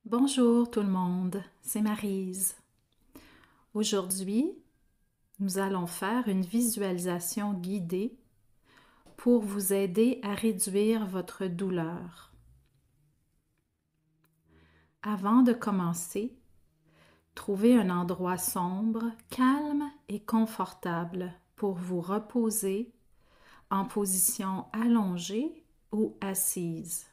Bonjour tout le monde, c'est Maryse. Aujourd'hui, nous allons faire une visualisation guidée pour vous aider à réduire votre douleur. Avant de commencer, trouvez un endroit sombre, calme et confortable pour vous reposer en position allongée ou assise.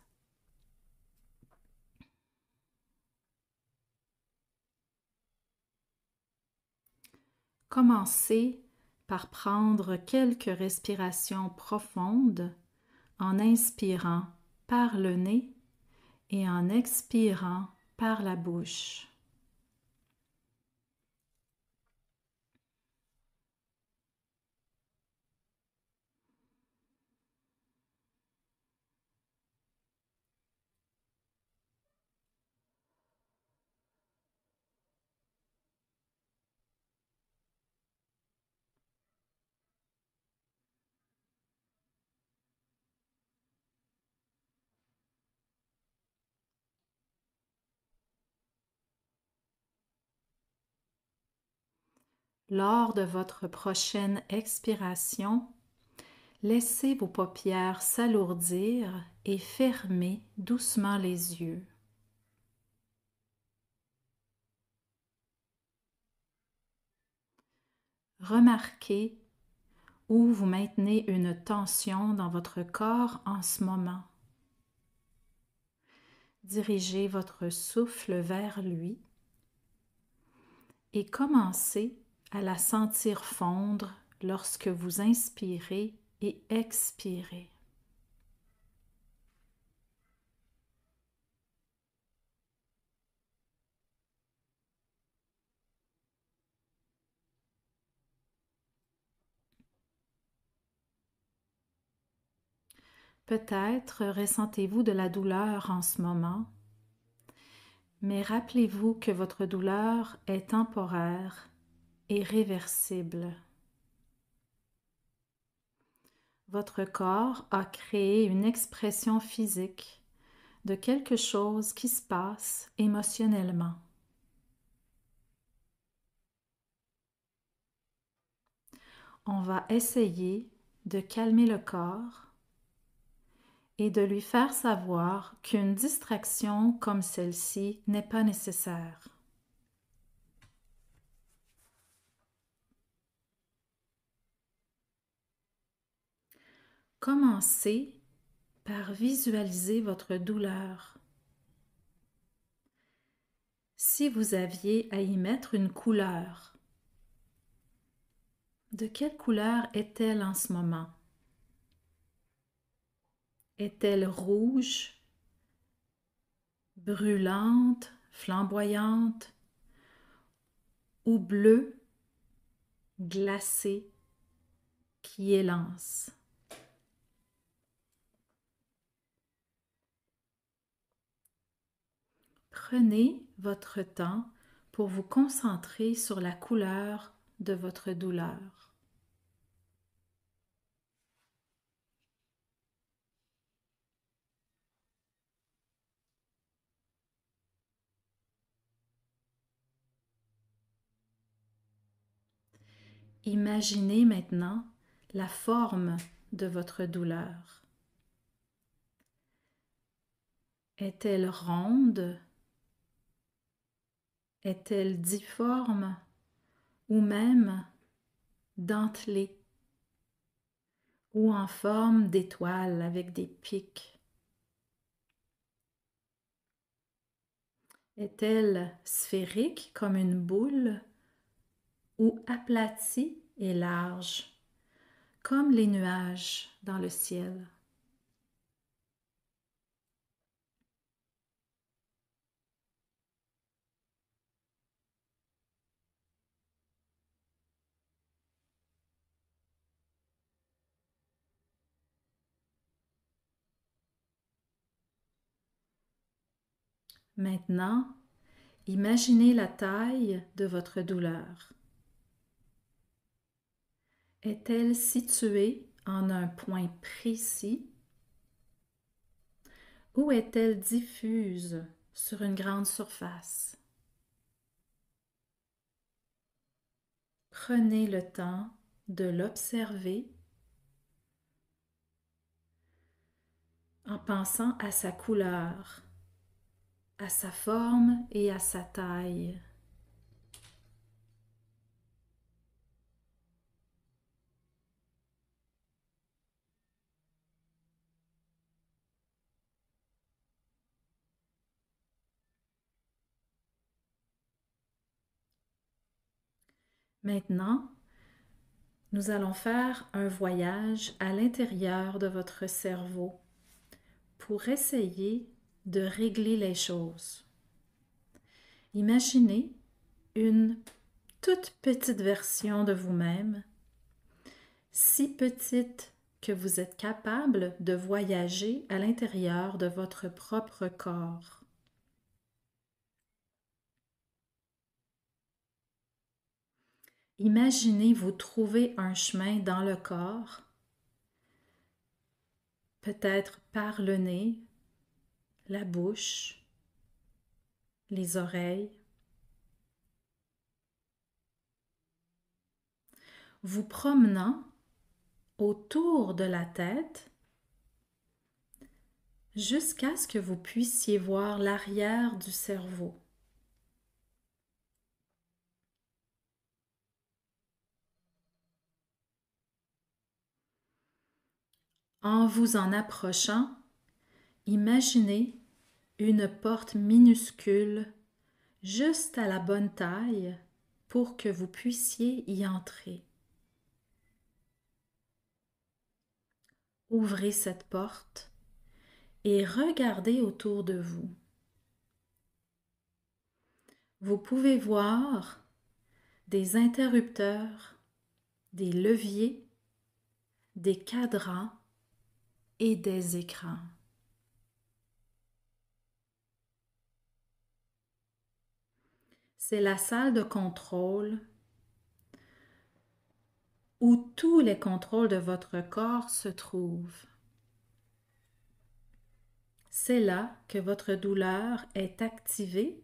Commencez par prendre quelques respirations profondes en inspirant par le nez et en expirant par la bouche. Lors de votre prochaine expiration, laissez vos paupières s'alourdir et fermez doucement les yeux. Remarquez où vous maintenez une tension dans votre corps en ce moment. Dirigez votre souffle vers lui et commencez à la sentir fondre lorsque vous inspirez et expirez. Peut-être ressentez-vous de la douleur en ce moment, mais rappelez-vous que votre douleur est temporaire et réversible. Votre corps a créé une expression physique de quelque chose qui se passe émotionnellement. On va essayer de calmer le corps et de lui faire savoir qu'une distraction comme celle-ci n'est pas nécessaire. Commencez par visualiser votre douleur. Si vous aviez à y mettre une couleur, de quelle couleur est-elle en ce moment? Est-elle rouge, brûlante, flamboyante ou bleue, glacée, qui élance? Prenez votre temps pour vous concentrer sur la couleur de votre douleur. Imaginez maintenant la forme de votre douleur. Est-elle ronde? Est-elle difforme ou même dentelée ou en forme d'étoile avec des pics? Est-elle sphérique comme une boule ou aplatie et large comme les nuages dans le ciel? Maintenant, imaginez la taille de votre douleur. Est-elle située en un point précis ou est-elle diffuse sur une grande surface. Prenez le temps de l'observer en pensant à sa couleur, à sa forme et à sa taille. Maintenant, nous allons faire un voyage à l'intérieur de votre cerveau pour essayer de régler les choses. Imaginez une toute petite version de vous-même, si petite que vous êtes capable de voyager à l'intérieur de votre propre corps. Imaginez vous trouver un chemin dans le corps, peut-être par le nez, la bouche, les oreilles. Vous promenant autour de la tête jusqu'à ce que vous puissiez voir l'arrière du cerveau. En vous en approchant, imaginez une porte minuscule juste à la bonne taille pour que vous puissiez y entrer. Ouvrez cette porte et regardez autour de vous. Vous pouvez voir des interrupteurs, des leviers, des cadrans et des écrans. C'est la salle de contrôle où tous les contrôles de votre corps se trouvent. C'est là que votre douleur est activée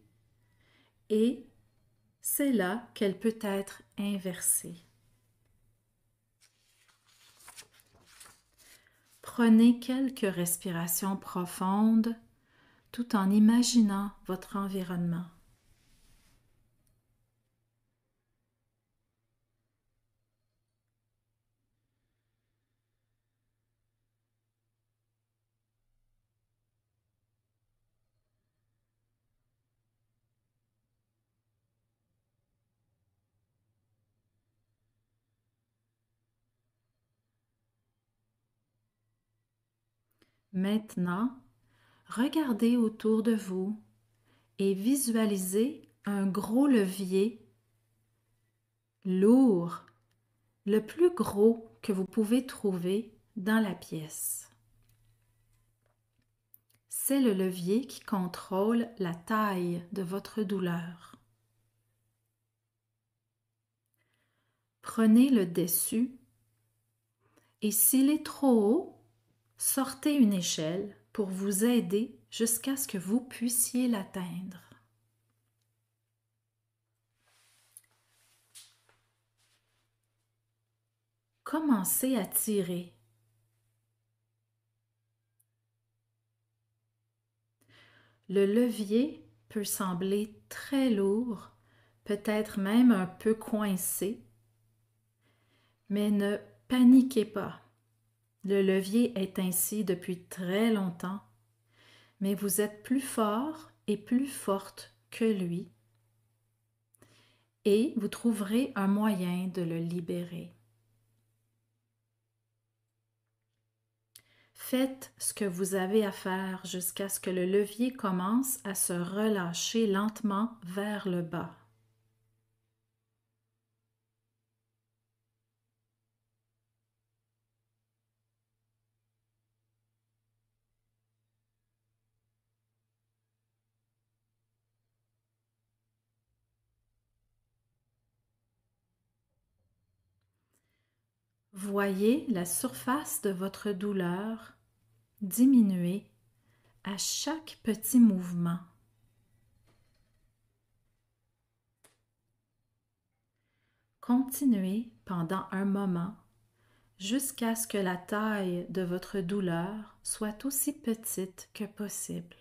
et c'est là qu'elle peut être inversée. Prenez quelques respirations profondes tout en imaginant votre environnement. Maintenant, regardez autour de vous et visualisez un gros levier lourd, le plus gros que vous pouvez trouver dans la pièce. C'est le levier qui contrôle la taille de votre douleur. Prenez le dessus et s'il est trop haut, sortez une échelle pour vous aider jusqu'à ce que vous puissiez l'atteindre. Commencez à tirer. Le levier peut sembler très lourd, peut-être même un peu coincé, mais ne paniquez pas. Le levier est ainsi depuis très longtemps, mais vous êtes plus fort et plus forte que lui, et vous trouverez un moyen de le libérer. Faites ce que vous avez à faire jusqu'à ce que le levier commence à se relâcher lentement vers le bas. Voyez la surface de votre douleur diminuer à chaque petit mouvement. Continuez pendant un moment jusqu'à ce que la taille de votre douleur soit aussi petite que possible.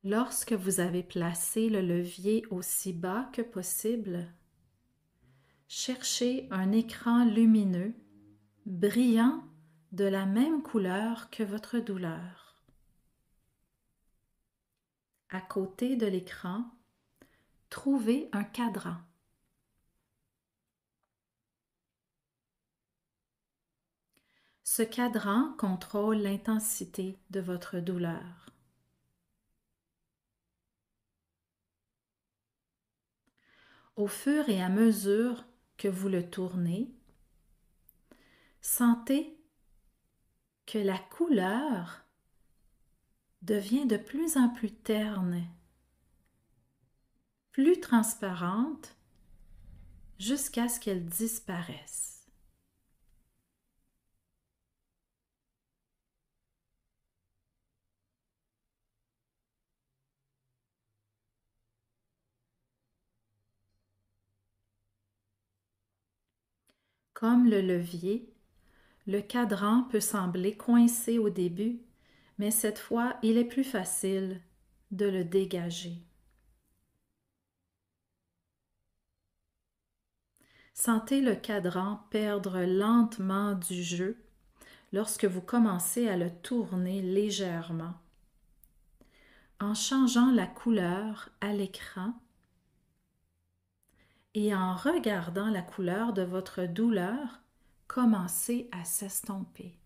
Lorsque vous avez placé le levier aussi bas que possible, cherchez un écran lumineux, brillant de la même couleur que votre douleur. À côté de l'écran, trouvez un cadran. Ce cadran contrôle l'intensité de votre douleur. Au fur et à mesure que vous le tournez, sentez que la couleur devient de plus en plus terne, plus transparente, jusqu'à ce qu'elle disparaisse. Comme le levier, le cadran peut sembler coincé au début, mais cette fois, il est plus facile de le dégager. Sentez le cadran perdre lentement du jeu lorsque vous commencez à le tourner légèrement. En changeant la couleur à l'écran et en regardant la couleur de votre douleur commencer à s'estomper.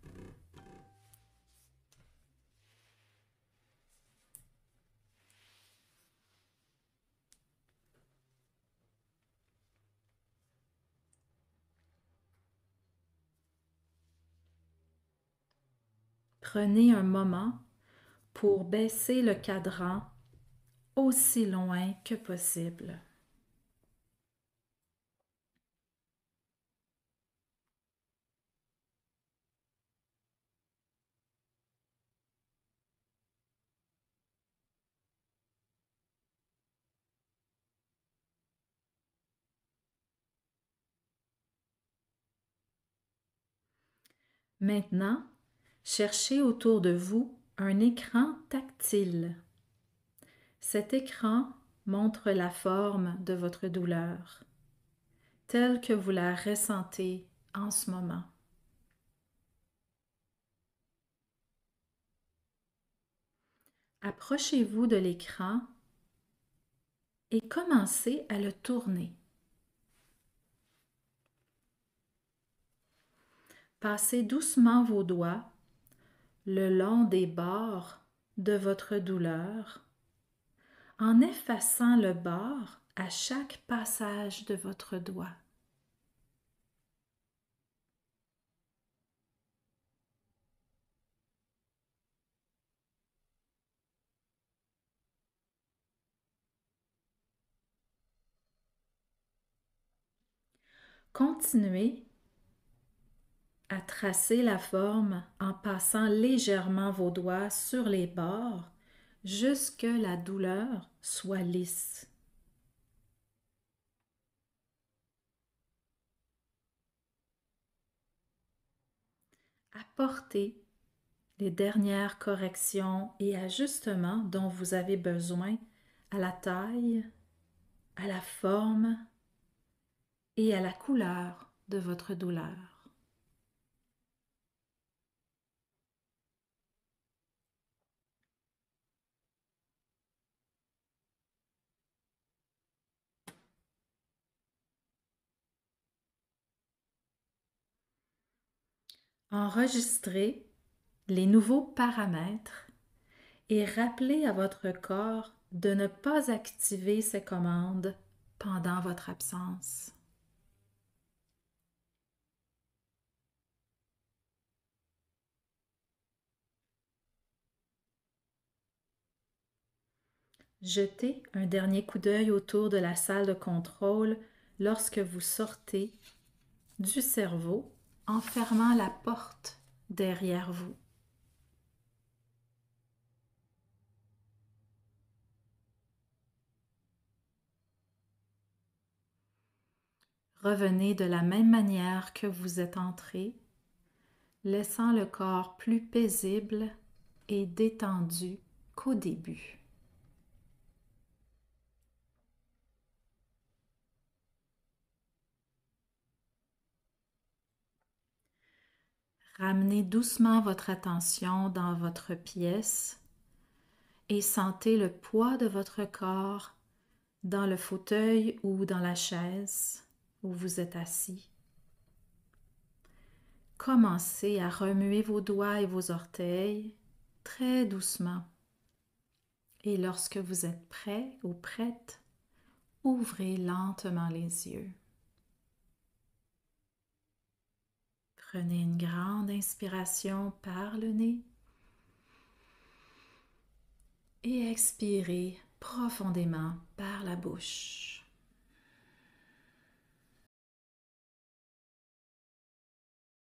Prenez un moment pour baisser le cadran aussi loin que possible. Maintenant, cherchez autour de vous un écran tactile. Cet écran montre la forme de votre douleur, telle que vous la ressentez en ce moment. Approchez-vous de l'écran et commencez à le tourner. Passez doucement vos doigts le long des bords de votre douleur en effaçant le bord à chaque passage de votre doigt. Continuez à tracer la forme en passant légèrement vos doigts sur les bords jusque la douleur soit lisse. Apportez les dernières corrections et ajustements dont vous avez besoin à la taille, à la forme et à la couleur de votre douleur. Enregistrez les nouveaux paramètres et rappelez à votre corps de ne pas activer ces commandes pendant votre absence. Jetez un dernier coup d'œil autour de la salle de contrôle lorsque vous sortez du cerveau en fermant la porte derrière vous. Revenez de la même manière que vous êtes entré, laissant le corps plus paisible et détendu qu'au début. Ramenez doucement votre attention dans votre pièce et sentez le poids de votre corps dans le fauteuil ou dans la chaise où vous êtes assis. Commencez à remuer vos doigts et vos orteils très doucement. Et lorsque vous êtes prêt ou prête, ouvrez lentement les yeux. Prenez une grande inspiration par le nez et expirez profondément par la bouche.